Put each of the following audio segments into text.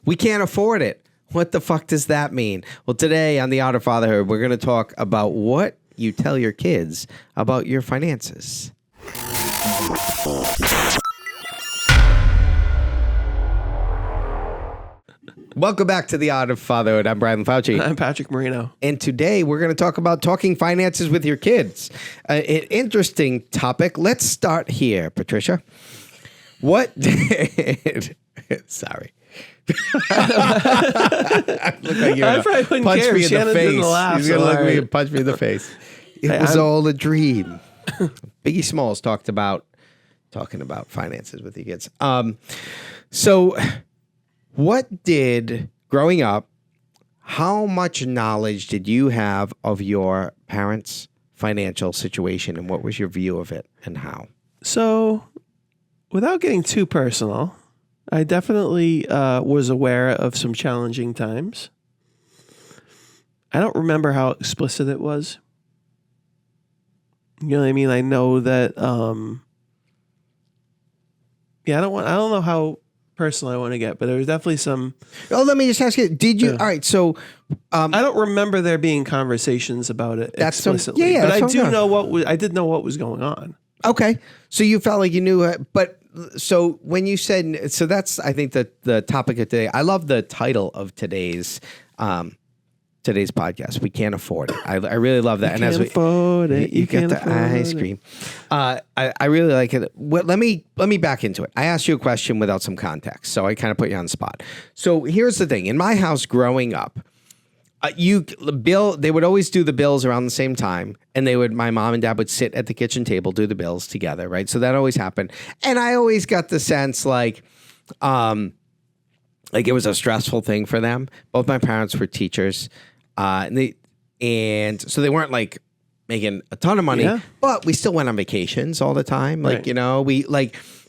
We can't afford it. What the fuck does that mean? Well, today on The Art of Fatherhood, we're going to talk about what you tell your kids about your finances. Welcome back to The Art of Fatherhood. I'm Brian Fauci. I'm Patrick Marino. And today we're going to talk about talking finances with your kids. An interesting topic. Let's start here, Patricia. What did... Sorry. Look like you're I probably wouldn't punch care. me in Shannon the face. didn't laugh, He's going to so look at me alright. and punch me in the face. It was all a dream. Biggie Smalls talking about finances with your kids. So what did, growing up, how much knowledge did you have of your parents' financial situation, and what was your view of it and how? So, without getting too personal, I definitely was aware of some challenging times. I don't remember how explicit it was. You know what I mean? I know that. I don't know how personal I want to get, but there was definitely some. Oh, let me just ask you: did you? All right, so I don't remember there being conversations about it explicitly. yeah, but that's I do fine. know I did know what was going on. Okay, so you felt like you knew it, but so when you said, so that's I think the topic of today. I love the title of today's podcast. We can't afford it. I really love that. You can't afford it. You get the ice cream. I really like it. Well, let me back into it. I asked you a question without some context, so I kind of put you on the spot. So here's the thing: in my house growing up, they would always do the bills around the same time, and my mom and dad would sit at the kitchen table, do the bills together, right? So that always happened, and I always got the sense like it was a stressful thing for them. Both my parents were teachers. And so they weren't like making a ton of money, but we still went on vacations all the time. Like, you know,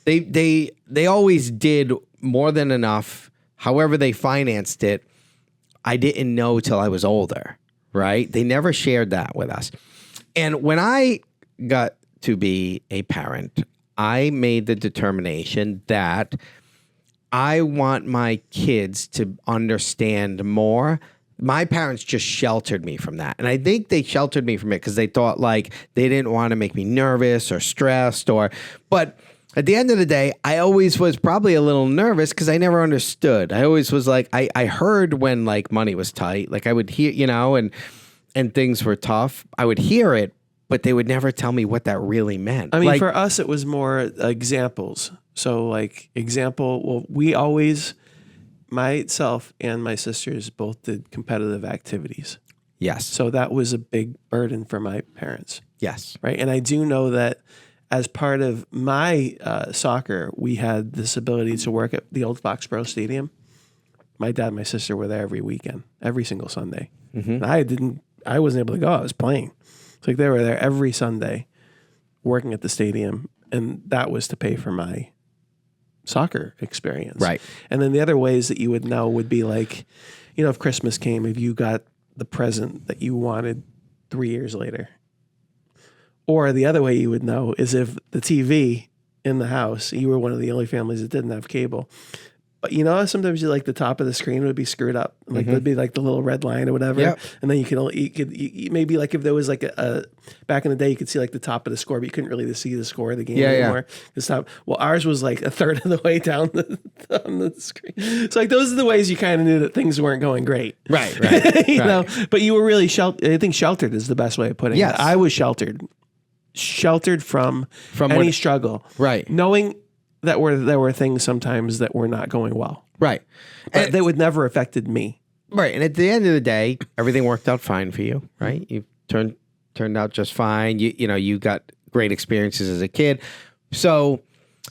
they always did more than enough. However they financed it, I didn't know till I was older, right? They never shared that with us. And when I got to be a parent, I made the determination that I want my kids to understand more. My parents just sheltered me from that. And I think they sheltered me from it because they thought like they didn't want to make me nervous or stressed but at the end of the day, I always was probably a little nervous because I never understood. I always was like, I heard when like money was tight, like I would hear, you know, and things were tough. I would hear it, but they would never tell me what that really meant. I mean, like, for us, it was more examples. So like we always... Myself and my sisters both did competitive activities. Yes. So that was a big burden for my parents. Yes. Right. And I do know that as part of my soccer, we had this ability to work at the old Foxborough Stadium. My dad and my sister were there every weekend, every single Sunday. Mm-hmm. And I wasn't able to go. I was playing. It's like they were there every Sunday working at the stadium. And that was to pay for my soccer experience. Right. And then the other ways that you would know would be like, you know, if Christmas came, if you got the present that you wanted 3 years later. Or the other way you would know is if the TV in the house, you were one of the only families that didn't have cable. But you know, sometimes you like the top of the screen would be screwed up. Like there'd be like the little red line or whatever. Yep. And then you could maybe like if there was like a back in the day, you could see like the top of the score, but you couldn't really see the score of the game anymore. Well, ours was like a third of the way down on the screen. So like those are the ways you kind of knew that things weren't going great. Right. you know, but you were really sheltered. I think sheltered is the best way of putting it. I was sheltered from any struggle. Right. Knowing that there were things sometimes that were not going well. Right. But they would never affected me. Right. And at the end of the day, everything worked out fine for you, right? You turned out just fine. You got great experiences as a kid. So,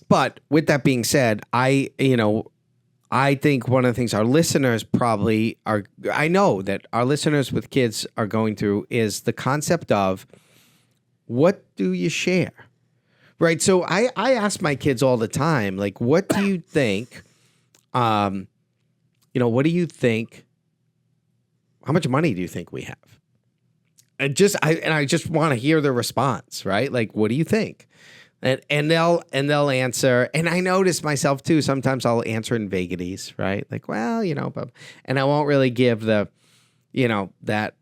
but with that being said, I think one of the things our listeners probably are, I know that our listeners with kids are going through is the concept of what do you share? Right. So I ask my kids all the time, like, what do you think, what do you think, how much money do you think we have? I just want to hear their response, right? Like, what do you think? And they'll answer. And I notice myself too. Sometimes I'll answer in vagaries, right? Like, well, but, and I won't really give the, that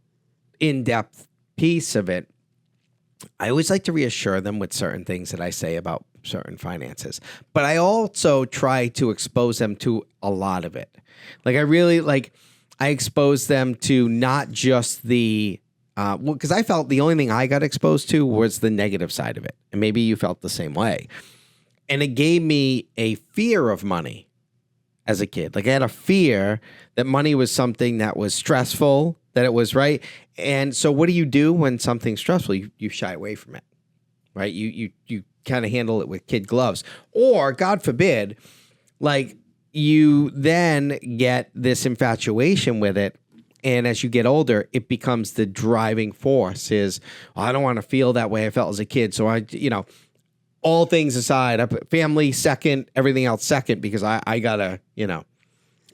in-depth piece of it. I always like to reassure them with certain things that I say about certain finances, but I also try to expose them to a lot of it. Like I expose them to not just the, because I felt the only thing I got exposed to was the negative side of it. And maybe you felt the same way. And it gave me a fear of money as a kid. Like I had a fear that money was something that was stressful, that it was right. And so what do you do when something's stressful? You shy away from it, right? You kind of handle it with kid gloves. Or God forbid, like you then get this infatuation with it. And as you get older, it becomes the driving force is, I don't want to feel that way I felt as a kid. So all things aside, I put family second, everything else second, because I gotta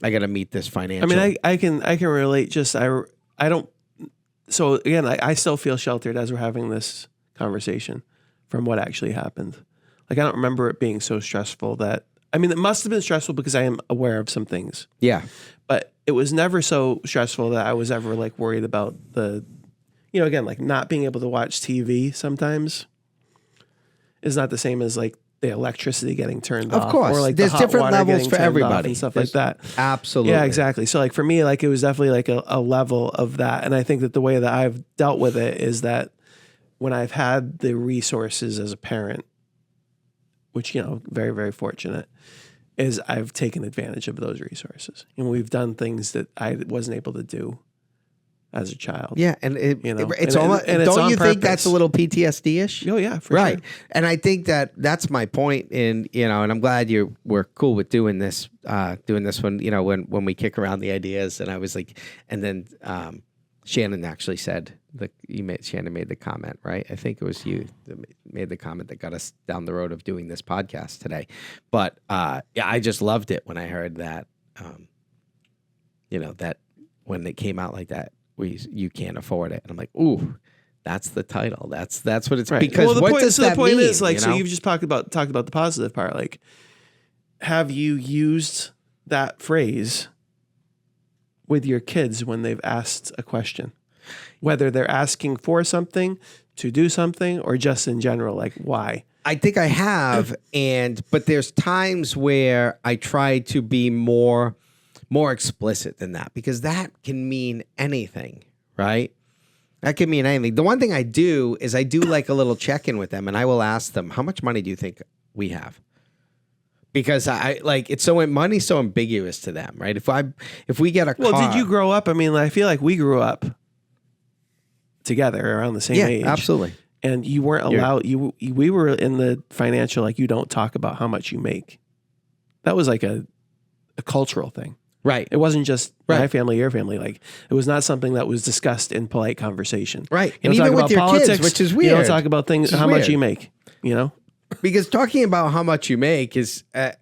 meet this financial. I mean, I can relate. Just I don't. So again, I still feel sheltered as we're having this conversation from what actually happened. Like I don't remember it being so stressful that. I mean, it must have been stressful because I am aware of some things. Yeah. But it was never so stressful that I was ever like worried about the, again, like not being able to watch TV sometimes is not the same as like the electricity getting turned off. Of course. Or like there's the hot different water levels for everybody. And stuff like that. Absolutely. Yeah, exactly. So like for me, like it was definitely like a level of that. And I think that the way that I've dealt with it is that when I've had the resources as a parent, which, very, very fortunate, is I've taken advantage of those resources. And we've done things that I wasn't able to do as a child. Yeah, and it's and almost. and don't you purpose. think that's a little PTSD-ish? Oh yeah, for right. sure. And I think that's my point. And I'm glad we're cool with doing this one. When we kick around the ideas, and I was like, and then Shannon actually said Shannon made the comment, right? I think it was you that made the comment that got us down the road of doing this podcast today. But I just loved it when I heard that. That when it came out like that. You can't afford it, and I'm like, ooh, that's the title. That's what it's right. Because the what point, does so that the point mean? Is like, so you've just talked about the positive part. Like, have you used that phrase with your kids when they've asked a question, whether they're asking for something, to do something, or just in general, like why? I think I have, but there's times where I try to be more explicit than that, because that can mean anything, right? That can mean anything. The one thing I do is I do like a little check-in with them, and I will ask them, how much money do you think we have? Because money's so ambiguous to them, right? If we get a car. Well, did you grow up? I mean, I feel like we grew up together around the same age. Yeah, absolutely. And you weren't allowed, we were in the financial, like you don't talk about how much you make. That was like a cultural thing. Right. It wasn't just my family, your family. Like it was not something that was discussed in polite conversation. Right. You don't and talk even about with your politics, kids, which is weird. You don't talk about things, how much you make, Because talking about how much you make is, I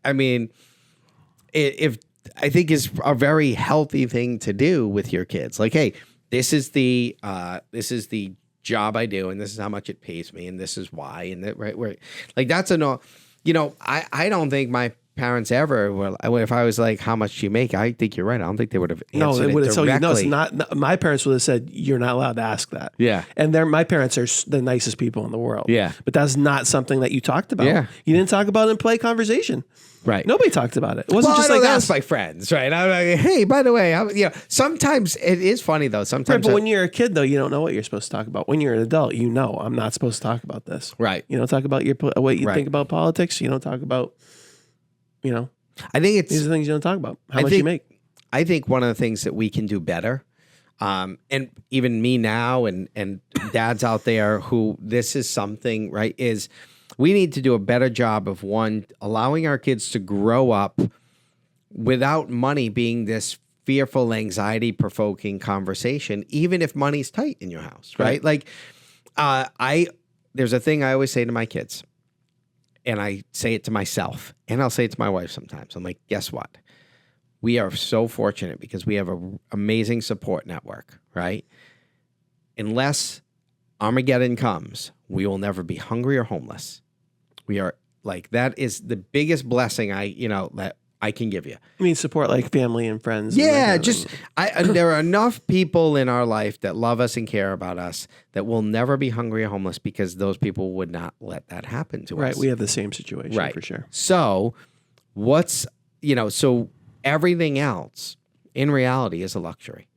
think is a very healthy thing to do with your kids. Like, hey, this is the job I do, and this is how much it pays me, and this is why, and that right. Like that's I don't think my parents ever were. If I was like, "How much do you make?" I think you're right. I don't think they would have answered no, they would have told you. No, it's directly. not. My parents would have said, "You're not allowed to ask that." Yeah. And my parents are the nicest people in the world. Yeah. But that's not something that you talked about. Yeah. You didn't talk about it in polite conversation. Right. Nobody talked about it. It wasn't just I like don't us. ask my friends, right? I'm like, hey, by the way, sometimes it is funny though. Right, Sometimes, but when you're a kid, though, you don't know what you're supposed to talk about. When you're an adult, I'm not supposed to talk about this. right. You don't talk about what you Right. think about politics. You don't talk about, I think these are things you don't talk about. How much you make. I think one of the things that we can do better, and even me now and dads out there who this is something, right, is we need to do a better job of allowing our kids to grow up without money being this fearful, anxiety-provoking conversation, even if money's tight in your house, right? Like, there's a thing I always say to my kids, and I say it to myself, and I'll say it to my wife sometimes. I'm like, guess what? We are so fortunate because we have an amazing support network, right? Unless Armageddon comes, we will never be hungry or homeless. We are like, that is the biggest blessing that I can give you. I mean, support like family and friends. Yeah, and just there are enough people in our life that love us and care about us that will never be hungry or homeless because those people would not let that happen to us. Right, we have the same situation for sure. So so everything else in reality is a luxury.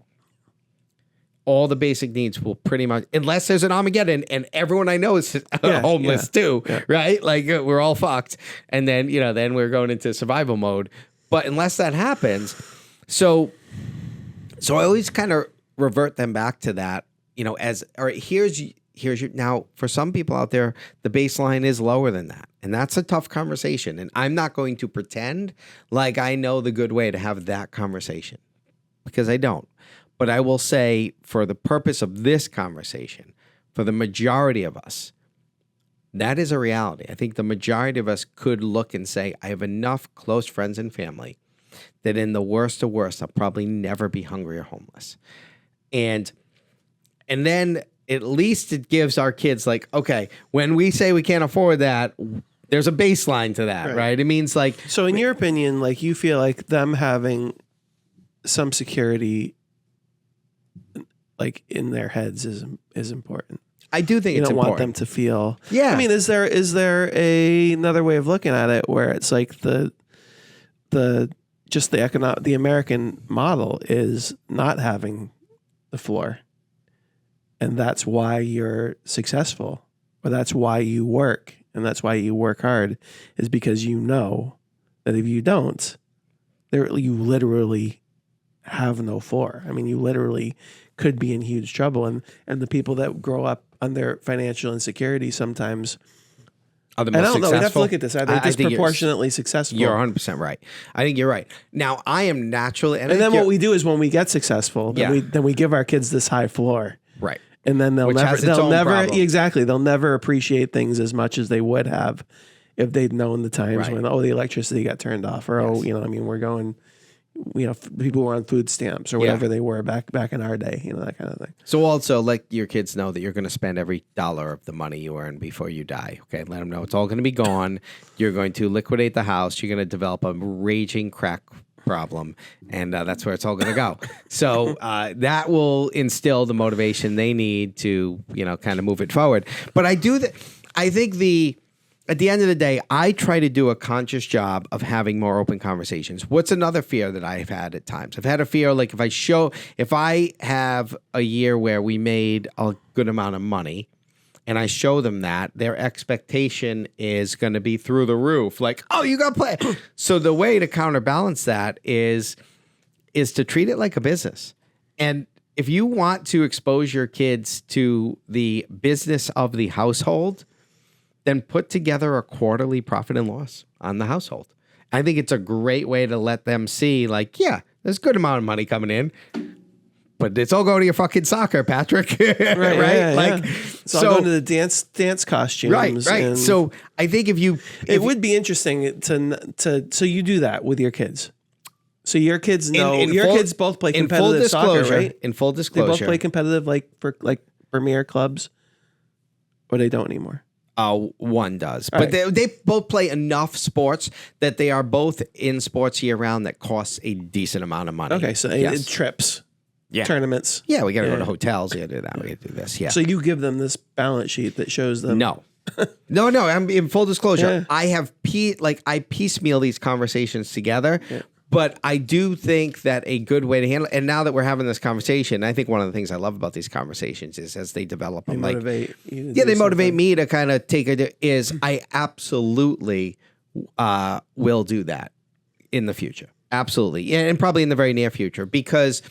All the basic needs will pretty much, unless there's an Armageddon and everyone I know is homeless too, right? Like we're all fucked. And then, then we're going into survival mode. But unless that happens, so I always kind of revert them back to that, here's your, now for some people out there, the baseline is lower than that. And that's a tough conversation. And I'm not going to pretend like I know the good way to have that conversation because I don't. But I will say, for the purpose of this conversation, for the majority of us, that is a reality. I think the majority of us could look and say, I have enough close friends and family that in the worst of worst, I'll probably never be hungry or homeless. And then at least it gives our kids like, okay, when we say we can't afford that, there's a baseline to that, right? It means like... So in your opinion, like you feel like them having some security like in their heads is important. I do think it's important. You don't want them to feel. Yeah. I mean, is there another way of looking at it where it's like the American model is not having the floor, and that's why you're successful, or that's why you work, and that's why you work hard, is because you know that if you don't, you literally have no floor. I mean, you literally could be in huge trouble. And the people that grow up under financial insecurity sometimes are the most successful. Know. We'd have to look at this. Are they disproportionately successful? You're 100% right. I think you're right. Now, I am naturally... And then what we do is when we get successful, then we give our kids this high floor. Right. And then they'll never appreciate things as much as they would have if they'd known the times when, the electricity got turned off, or, we're going... people were on food stamps or whatever they were back in our day, that kind of thing. So also let your kids know that you're going to spend every dollar of the money you earn before you die. Okay. Let them know it's all going to be gone. You're going to liquidate the house. You're going to develop a raging crack problem. And that's where it's all going to go. So that will instill the motivation they need to, kind of move it forward. But I think at the end of the day, I try to do a conscious job of having more open conversations. What's another fear that I've had at times? I've had a fear like if I have a year where we made a good amount of money and I show them that, their expectation is going to be through the roof. Like, oh, you got to play. So the way to counterbalance that is to treat it like a business. And if you want to expose your kids to the business of the household, then put together a quarterly profit and loss on the household. I think it's a great way to let them see, like, yeah, there's a good amount of money coming in, but it's all going to your fucking soccer, Patrick. Right? Yeah, like, it's all going to the dance costumes. Right. So I think it would be interesting so you do that with your kids. So your kids know, kids both play competitive soccer, right? In full disclosure. They both play competitive, for premier clubs, or they don't anymore. One does. But they both play enough sports that they are both in sports year round that costs a decent amount of money. Okay, so trips, tournaments. Yeah, we got to go to hotels. We got to do that. We got to do this. Yeah. So you give them this balance sheet that shows them. No. No. I'm in full disclosure. Yeah. I piecemeal these conversations together. Yeah. But I do think that a good way to handle it, and now that we're having this conversation, I think one of the things I love about these conversations is as they develop them, they motivate me to kind of take it. I absolutely will do that in the future, absolutely, and probably in the very near future, because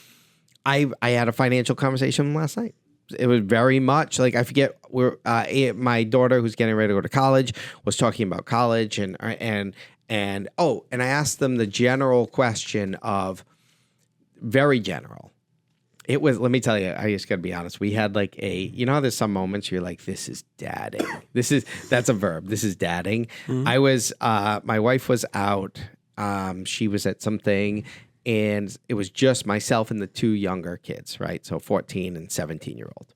I had a financial conversation last night. It was very much like, I forget where my daughter, who's getting ready to go to college, was talking about college and I asked them the general question of, very general. It was, let me tell you, I just got to be honest. We had like how there's some moments you're like, this is dadding. That's a verb. This is dadding. Mm-hmm. My wife was out. She was at something, and it was just myself and the two younger kids, right? So 14 and 17-year-old.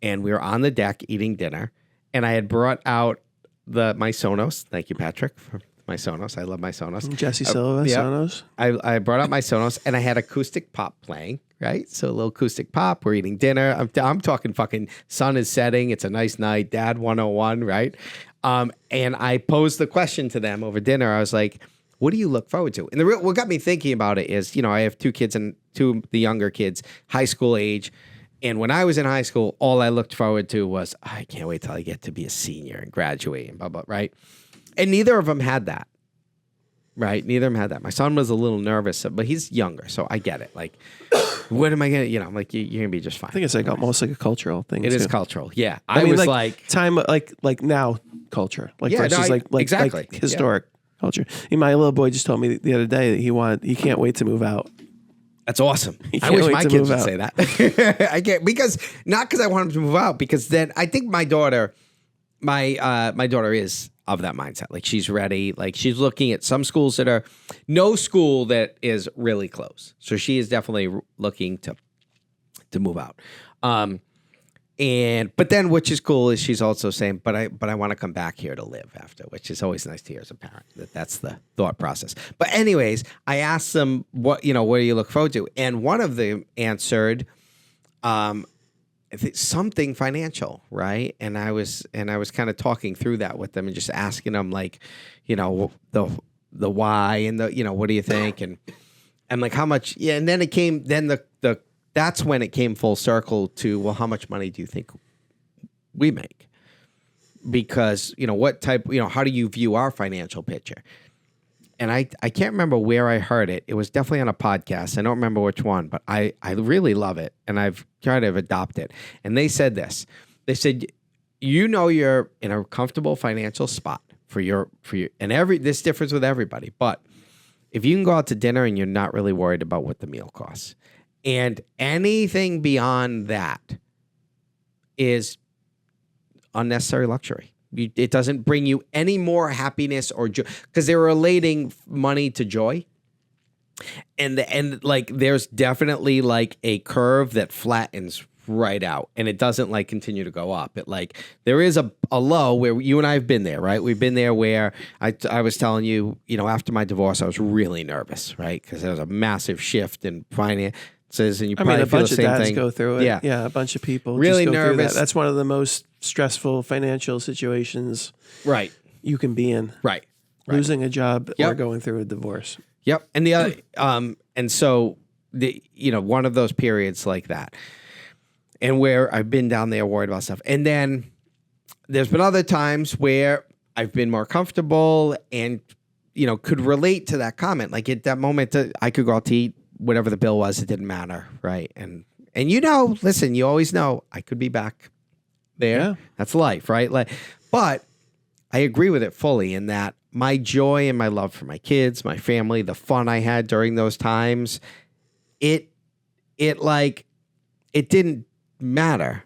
And we were on the deck eating dinner, and I had brought out my Sonos. Thank you, Patrick, for my Sonos. I love my Sonos. Jesse Silva, Sonos. I brought up my Sonos and I had acoustic pop playing, right? So a little acoustic pop. We're eating dinner. I'm talking fucking sun is setting. It's a nice night. Dad 101, right? And I posed the question to them over dinner. I was like, what do you look forward to? And what got me thinking about it is, I have 2 kids and 2 of the younger kids, high school age. And when I was in high school, all I looked forward to was, I can't wait till I get to be a senior and graduate and blah, blah, right? And neither of them had that, right? Neither of them had that. My son was a little nervous, but he's younger, so I get it. Like, what am I going to, I'm like, you're going to be just fine. I think it's like almost like a cultural thing. It is cultural, yeah. I mean, like time, like now culture, like versus exactly. like historic culture. My little boy just told me the other day that he can't wait to move out. That's awesome. I wish my kids would say that. I can't not because I want them to move out, because then I think my daughter is of that mindset. Like, she's ready. Like, she's looking at some schools that are no school that is really close. So she is definitely looking to move out. But then, which is cool, is she's also saying, but I want to come back here to live after, which is always nice to hear as a parent. That's the thought process. But anyways, I asked them what do you look forward to? And one of them answered, something financial, right? And I was kind of talking through that with them and just asking them, like, the why and the, what do you think? And like, how much? Yeah. And then that's when it came full circle to, well, how much money do you think we make? Because, what type, how do you view our financial picture? And I can't remember where I heard it. It was definitely on a podcast. I don't remember which one, but I really love it. And I've tried to adopt it. And they said this. They said, you're in a comfortable financial spot for your, and this differs with everybody. But if you can go out to dinner and you're not really worried about what the meal costs, and anything beyond that is unnecessary luxury. It doesn't bring you any more happiness or joy, because they're relating money to joy. And like, there's definitely like a curve that flattens right out, and it doesn't like continue to go up. It like, there is a low where you and I have been there, right? We've been there where I was telling you, after my divorce, I was really nervous, right? Because there was a massive shift in finance. And you probably a feel bunch the same of dads thing. Go through it. Yeah, a bunch of people really just go nervous. Through that. That's one of the most stressful financial situations, right, you can be in. Right. Losing a job or going through a divorce. Yep. And the other, and so one of those periods like that, and where I've been down there worried about stuff, and then there's been other times where I've been more comfortable and could relate to that comment. Like, at that moment, I could go out to eat. Whatever the bill was, it didn't matter, right? And listen, you always know I could be back there. Yeah. That's life, right? Like, but I agree with it fully in that my joy and my love for my kids, my family, the fun I had during those times, it didn't matter,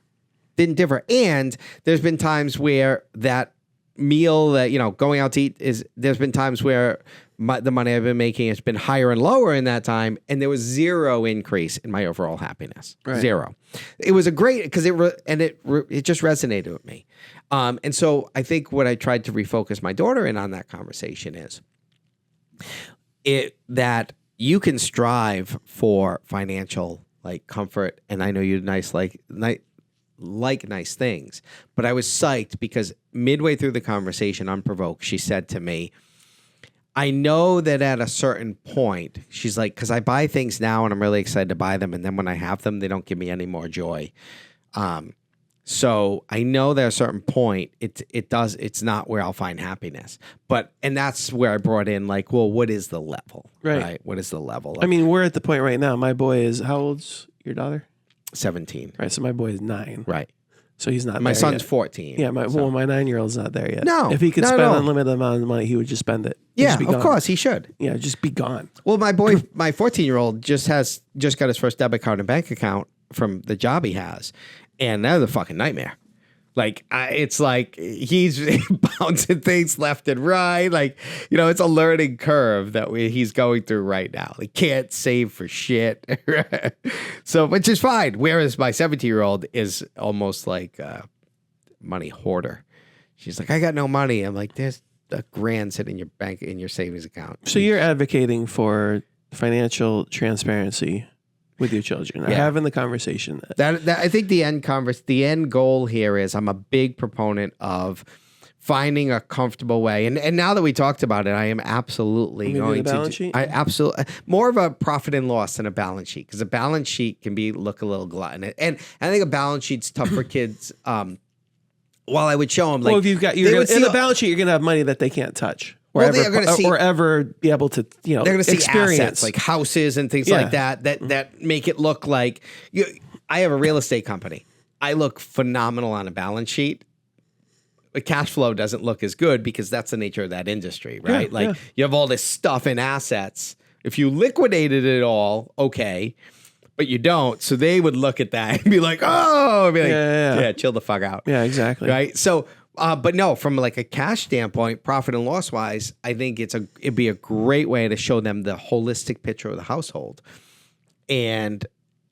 didn't differ. And there's been times where that meal that, going out to eat there's been times where the money I've been making has been higher and lower in that time, and there was zero increase in my overall happiness. Right. Zero. It was a great, because it just resonated with me. And so I think what I tried to refocus my daughter in on that conversation is that you can strive for financial like comfort, and I know you're nice like nice things, but I was psyched because midway through the conversation, unprovoked, she said to me, I know that at a certain point, she's like, because I buy things now and I'm really excited to buy them, and then when I have them, they don't give me any more joy. So I know that at a certain point, it's not where I'll find happiness. And that's where I brought in like, well, what is the level? Right? What is the level? I mean, we're at the point right now. My boy is, how old's your daughter? 17. Right, so my boy is 9. Right. So he's not. My there son's yet. 14. Yeah, my 9-year-old's not there yet. No, if he could spend an unlimited amount of money, he would just spend it. Yeah, of course he should. Yeah, just be gone. Well, my boy, my 14-year-old just got his first debit card and bank account from the job he has, and that was a fucking nightmare. Like, it's like he's bouncing things left and right. Like, it's a learning curve that he's going through right now. He can't save for shit. So, which is fine. Whereas my 17-year-old is almost like a money hoarder. She's like, I got no money. I'm like, there's $1,000 sitting in your bank, in your savings account. So you're advocating for financial transparency with your children, having the conversation. That I think the end goal here is, I'm a big proponent of finding a comfortable way. And now that we talked about it, I am absolutely going to balance sheet? I absolutely more of a profit and loss than a balance sheet, because a balance sheet can look a little gluttonous. And I think a balance sheet's tough for kids. While I would show them, like, well, if you've got in the balance sheet, you're going to have money that they can't touch. Or ever be able to, they're going to see experience assets like houses and things like that make it look like I have a real estate company. I look phenomenal on a balance sheet. The cash flow doesn't look as good because that's the nature of that industry, right? You have all this stuff in assets. If you liquidated it all, okay, but you don't. So they would look at that and be like, chill the fuck out. Yeah, exactly. Right. So, but no, from like a cash standpoint, profit and loss wise, I think it'd be a great way to show them the holistic picture of the household. And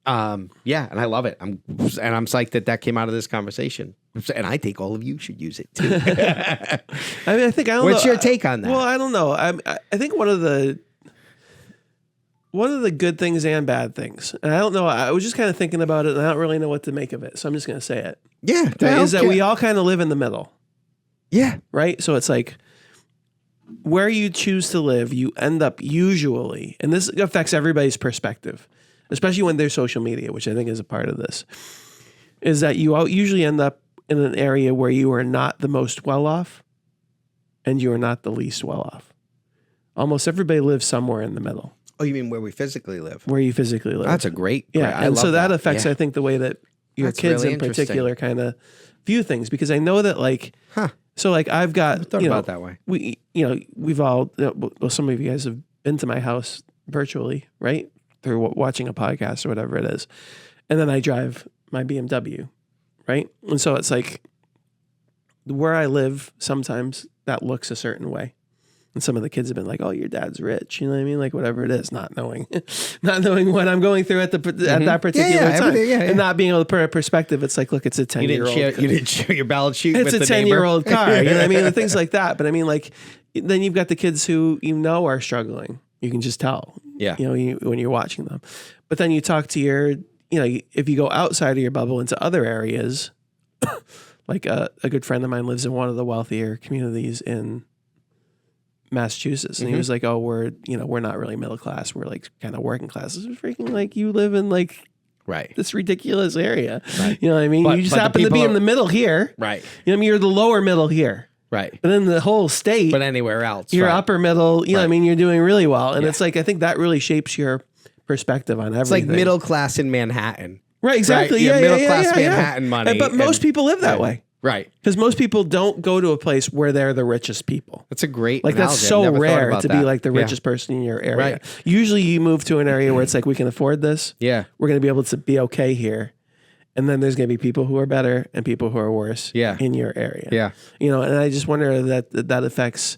and I love it. I'm psyched that came out of this conversation. And I think all of you should use it too. I mean, What's your take on that? Well, I don't know. I think one of the good things and bad things, and I don't know, I was just kind of thinking about it and I don't really know what to make of it. So I'm just going to say it. Yeah. Is that we all kind of live in the middle. Yeah. Right. So it's like where you choose to live, you end up usually, and this affects everybody's perspective, especially when there's social media, which I think is a part of this, is that you usually end up in an area where you are not the most well off and you are not the least well off. Almost everybody lives somewhere in the middle. Oh, you mean where we physically live? Where you physically live. That's a great. And so that affects, I think, the way that your kids in particular kind of view things, because I know that so like I've got, thought about that way. We've all, well, some of you guys have been to my house virtually, right? Through watching a podcast or whatever it is. And then I drive my BMW, right? And so it's like where I live, sometimes that looks a certain way. And some of the kids have been like, "Oh, your dad's rich," you know what I mean? Like whatever it is, not knowing what I'm going through at that particular time, and not being able to put a perspective. It's like, look, it's a 10-year-old. You didn't share your balance sheet. It's with a 10-year-old car. You know what I mean? And things like that. But I mean, like, then you've got the kids who are struggling. You can just tell. Yeah. When you're watching them. But then you talk to your, if you go outside of your bubble into other areas, like a good friend of mine lives in one of the wealthier communities in Massachusetts, and he was like, "Oh, we're not really middle class. We're like kind of working class." It's freaking like you live in like this ridiculous area. Right. You know what I mean? You just happen to be in the middle here. Right. You know what I mean? You're the lower middle here. Right. But in the whole state, but anywhere else, you're upper middle. You know what I mean? You're doing really well, and it's like I think that really shapes your perspective on everything. It's like middle class in Manhattan. Right. Exactly. Right? Middle class Manhattan money. But most people live that way. Right. Because most people don't go to a place where they're the richest people. That's a great analogy. That's so rare to be like the richest person in your area. Right. Usually you move to an area where it's like, we can afford this. Yeah. We're going to be able to be okay here. And then there's going to be people who are better and people who are worse in your area. Yeah. And I just wonder that affects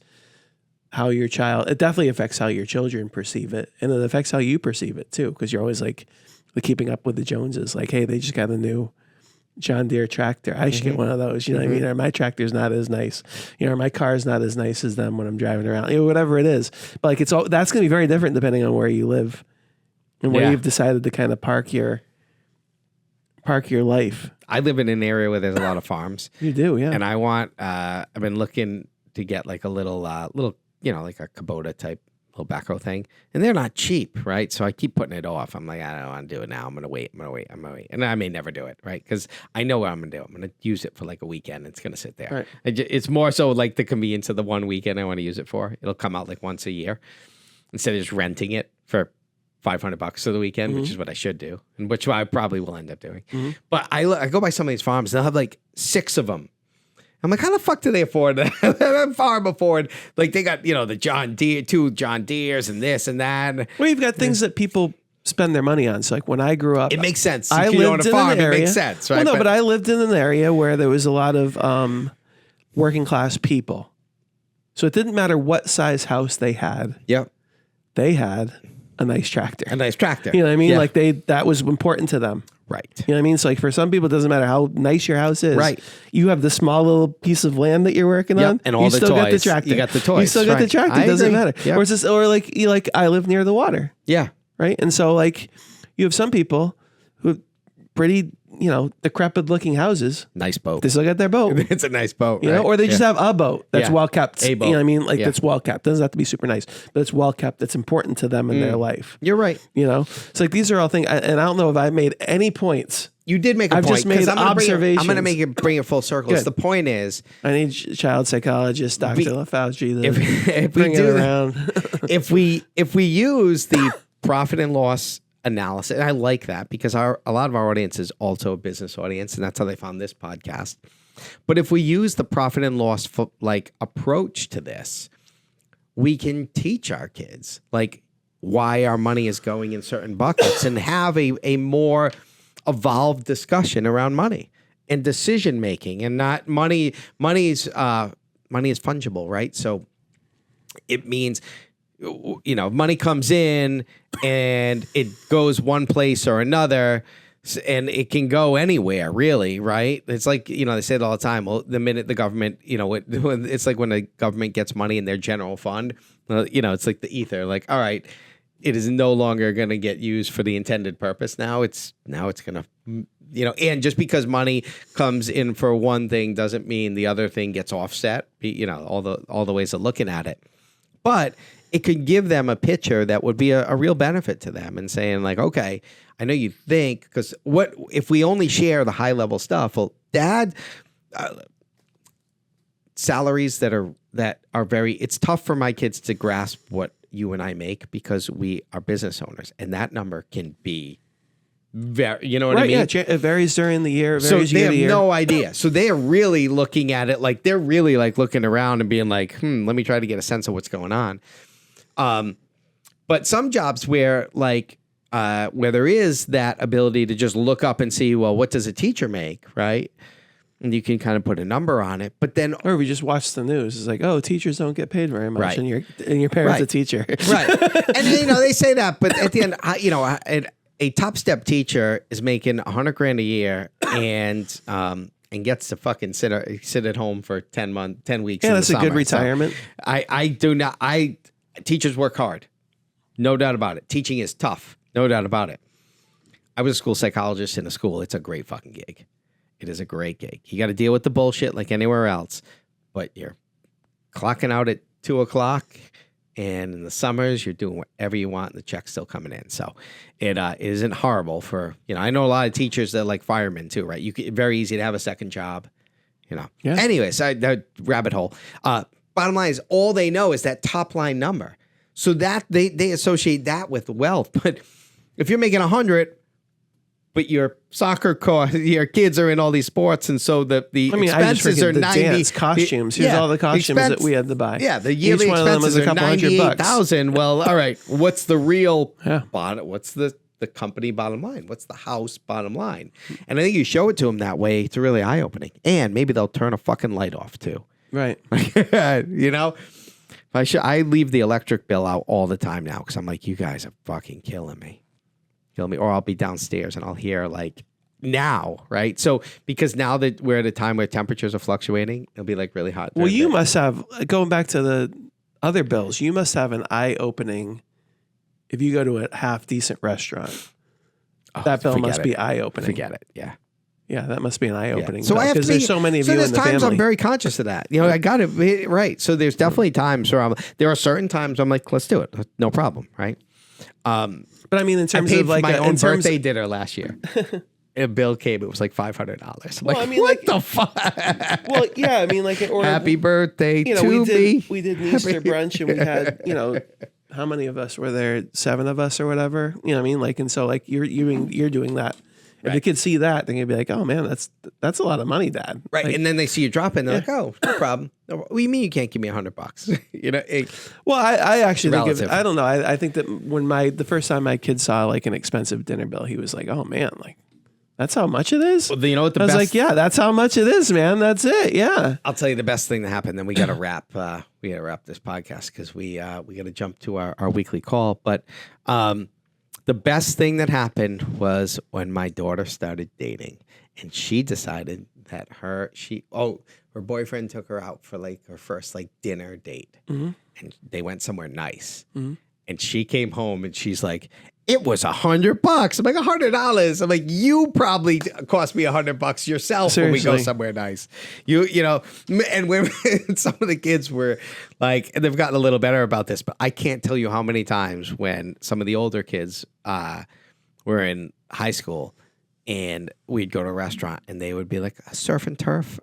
how your child, it definitely affects how your children perceive it. And it affects how you perceive it too. Because you're always like keeping up with the Joneses. Like, hey, they just got a new John Deere tractor. I should get one of those. You know what I mean? Or my tractor's not as nice. Or my car's not as nice as them when I'm driving around. Whatever it is. But like that's going to be very different depending on where you live and where you've decided to kind of park your life. I live in an area where there's a lot of farms. You do, yeah. And I want. I've been looking to get like a little, like a Kubota type little backhoe thing, and they're not cheap, right? So I keep putting it off. I'm like, I don't want to do it now. I'm gonna wait, and I may never do it, right? Because I know what I'm gonna do. I'm gonna use it for like a weekend. It's gonna sit there. Right. It's more so like the convenience of the one weekend I want to use it for. It'll come out like once a year instead of just renting it for $500 for the weekend, which is what I should do, and which I probably will end up doing. But I go by some of these farms. They'll have like 6 of them. I'm like, how the fuck do they afford that? Farm afford, like they got, the John Deere, 2 John Deeres and this and that. Well, you've got things that people spend their money on. So like when I grew up, it makes sense. I if you lived own a farm, it makes sense, right? Well, no, but I lived in an area where there was a lot of working class people. So it didn't matter what size house they had. Yep. They had a nice tractor. A nice tractor. You know what I mean? Yeah. Like that was important to them. Right. You know what I mean? So like for some people, it doesn't matter how nice your house is. Right. You have the small little piece of land that you're working on. And all you the still got the toys. tractor. You got the toys. You still got the tractor. It doesn't matter. Yep. Or it's just, or like I live near the water. Yeah. Right. And so like you have some people who have pretty, decrepit looking houses. Nice boat. They still got their boat. It's a nice boat. You know, or they just have a boat that's well kept. A boat. You know what I mean? Like Yeah. that's well kept. Doesn't have to be super nice, but it's well kept. That's important to them in their life. You're right. You know, it's like these are all things, and I don't know if I made any points. You did make a I've point. just made 'cause observations. I'm going to bring it full circle. Good. The point is, I need child psychologist Dr. LaFauci to if bring we it do around. if we use the profit and loss analysis, and I like that because a lot of our audience is also a business audience, and that's how they found this podcast. But if we use the profit and loss approach to this, we can teach our kids why our money is going in certain buckets and have a more evolved discussion around money and decision making, and not money. Money is fungible, right? So it means, money comes in and it goes one place or another, and it can go anywhere, really, right? It's like, they say it all the time. Well, the minute the government, it's like when the government gets money in their general fund, it's like the ether. Like, all right, it is no longer going to get used for the intended purpose. Now it's going to, and just because money comes in for one thing doesn't mean the other thing gets offset. All the ways of looking at it, but it could give them a picture that would be a real benefit to them, and saying okay, I know you think, because what if we only share the high level stuff? Well, Dad, salaries that are very, it's tough for my kids to grasp what you and I make because we are business owners, and that number can be very, you know what I mean? Yeah, it varies during the year. So they have no idea. So they are really looking at it they're really looking around and being let me try to get a sense of what's going on. But some jobs where there is that ability to just look up and see, well, what does a teacher make, right? And you can kind of put a number on it, but then, or we just watch the news. It's like, oh, teachers don't get paid very much, right. and your parents a teacher, right? And they say that, but at the end, a top step teacher is making $100,000 a year and gets to fucking sit at home for 10 weeks. Yeah, that's a good retirement. So I do not. Teachers work hard, no doubt about it. Teaching is tough, no doubt about it. I was a school psychologist in a school. It's a great fucking gig. It is a great gig. You got to deal with the bullshit like anywhere else, but you're clocking out at 2:00, and in the summers you're doing whatever you want, and the check's still coming in. So it isn't horrible for, I know a lot of teachers that are like firemen too, right? Very easy to have a second job, Yeah. Anyways, that rabbit hole. Bottom line is, all they know is that top line number. So that they associate that with wealth. But if you're making 100, but your soccer your kids are in all these sports, and so the expenses are 90. Dance costumes. Here's all the costumes that we had to buy. Yeah, the yearly expenses are $98,000. Well, all right. What's the real bottom? What's the company bottom line? What's the house bottom line? And I think you show it to them that way, it's really eye opening. And maybe they'll turn a fucking light off too. Right. I leave the electric bill out all the time now because I'm like, you guys are fucking killing me. Or I'll be downstairs and I'll hear now, right? So because now that we're at a time where temperatures are fluctuating, it'll be really hot. Well, you must have, going back to the other bills, you must have an eye-opening if you go to a half-decent restaurant. That bill must be eye-opening. Forget it, yeah. Yeah, that must be an eye-opening. Yeah. So I have to be, there's so many of you in the family. So there's times I'm very conscious of that. I got it right. So there's definitely times where there are certain times I'm like, let's do it, no problem, right? But I mean, in terms I paid of for my own birthday dinner last year. A bill came, it was $500. Well, I mean, what the fuck? Well, yeah, I mean, or happy birthday to me. We did an Easter brunch, and we had, how many of us were there? 7 of us or whatever. You know what I mean? And so you're doing that. If the kids see that, they're gonna be like, "Oh man, that's a lot of money, Dad." Right, and then they see you drop it, and they're like, "Oh, no problem." What do you mean you can't give me $100? Well, I actually think I don't know. I think that when the first time my kid saw an expensive dinner bill, he was like, "Oh man, That's how much it is? Well, you know what the I was best... like, yeah, that's how much it is, man. That's it. Yeah. I'll tell you the best thing that happened. Then we got to wrap. We got to wrap this podcast because we got to jump to our weekly call. But the best thing that happened was when my daughter started dating, and she decided that her boyfriend took her out for like her first like dinner date, and they went somewhere nice. And she came home and she's like, it was $100. I'm like, $100. I'm like, you probably cost me $100 yourself. Seriously. When we go somewhere nice. You know, and when some of the kids were like, and they've gotten a little better about this, but I can't tell you how many times when some of the older kids were in high school and we'd go to a restaurant and they would be like, surf and turf,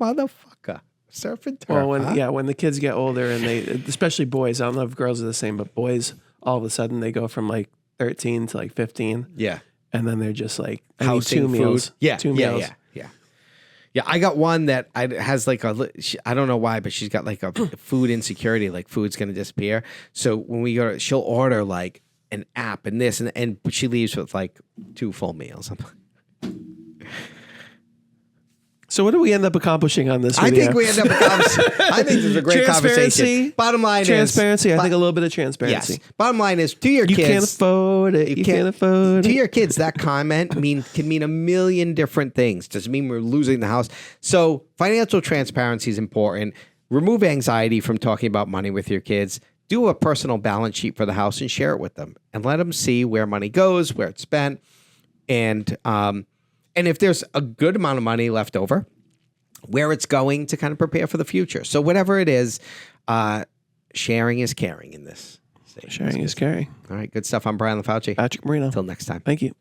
motherfucker. Surf and turf. Well, when the kids get older and they, especially boys, I don't know if girls are the same, but boys, all of a sudden they go from like 13 to like 15. Yeah. And then they're just like, I need 2 meals. Yeah. 2 meals. Yeah. I got one that has like I don't know why, but she's got like a food insecurity, like food's going to disappear. So when we go, she'll order like an app and this, and she leaves with like 2 full meals. So what do we end up accomplishing on this video? I think we end up accomplishing. I think there's a great conversation. Bottom line transparency. I think a little bit of transparency. Yes. Bottom line is to your kids. You can't afford it. You can't afford it. To your kids, that comment can mean a million different things. Doesn't mean we're losing the house. So financial transparency is important. Remove anxiety from talking about money with your kids. Do a personal balance sheet for the house and share it with them, and let them see where money goes, where it's spent, and if there's a good amount of money left over, where it's going to kind of prepare for the future. So whatever it is, sharing is caring in this stage. Sharing is caring. All right, good stuff. I'm Brian LaFauci. Patrick Marino. Until next time. Thank you.